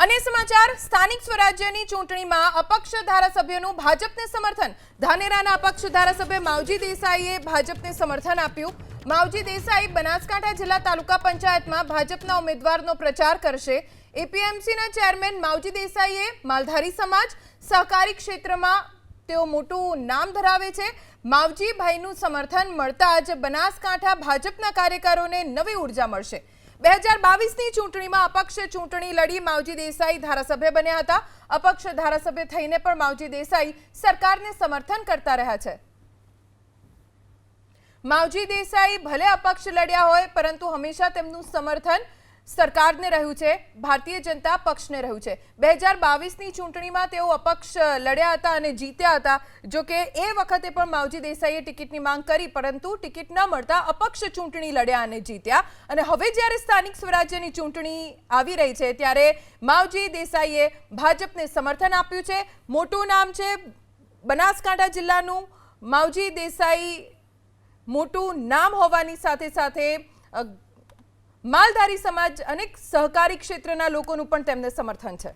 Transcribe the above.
અને સમાચાર સ્થાનિક સ્વરાજ્યની ચૂંટણીમાં અપક્ષ ધારાસભ્યોનું ભાજપને સમર્થન ધાનેરાના અપક્ષ ધારાસભ્ય માવજી દેસાઈએ ભાજપને સમર્થન આપ્યું। માવજી દેસાઈ બનાસકાંઠા જિલ્લા તાલુકા પંચાયતમાં ભાજપના ઉમેદવારનો પ્રચાર કરશે। એપીએમસીના ચેરમેન માવજી દેસાઈએ માલધારી સમાજ સહકારી ક્ષેત્રમાં તેઓ મોટું નામ ધરાવે છે। માવજીભાઈનું સમર્થન મળતા જ બનાસકાંઠા ભાજપના કાર્યકરોને નવી ઉર્જા મળશે। 2022ની ચૂંટણીમાં અપક્ષ ચૂંટણી લડી માવજી દેસાઈ ધારાસભ્ય બન્યા હતા। અપક્ષ ધારાસભ્ય થઈને પણ માવજી દેસાઈ સરકારને સમર્થન કરતા રહ્યા છે। માવજી દેસાઈ ભલે અપક્ષ લડ્યા હોય પરંતુ હંમેશા તેમનું સમર્થન સરકારને રહ્યું છે, ભારતીય જનતા પક્ષને રહ્યું છે। 2022ની ચૂંટણીમાં તેઓ અપક્ષ લડ્યા હતા અને જીત્યા હતા। જો કે એ વખતે પણ માવજી દેસાઈએ ટિકિટની માંગ કરી પરંતુ ટિકિટ ન મળતા અપક્ષ ચૂંટણી લડ્યા અને જીત્યા। અને હવે જ્યારે સ્થાનિક સ્વરાજ્યની ચૂંટણી આવી રહી છે ત્યારે માવજી દેસાઈએ ભાજપને સમર્થન આપ્યું છે। મોટું નામ છે બનાસકાંઠા જિલ્લાનું। માવજી દેસાઈ મોટું નામ હોવાની સાથે સાથે માલધારી સમાજ અનેક સહકારી ક્ષેત્રના લોકોનું પણ તેમને સમર્થન છે।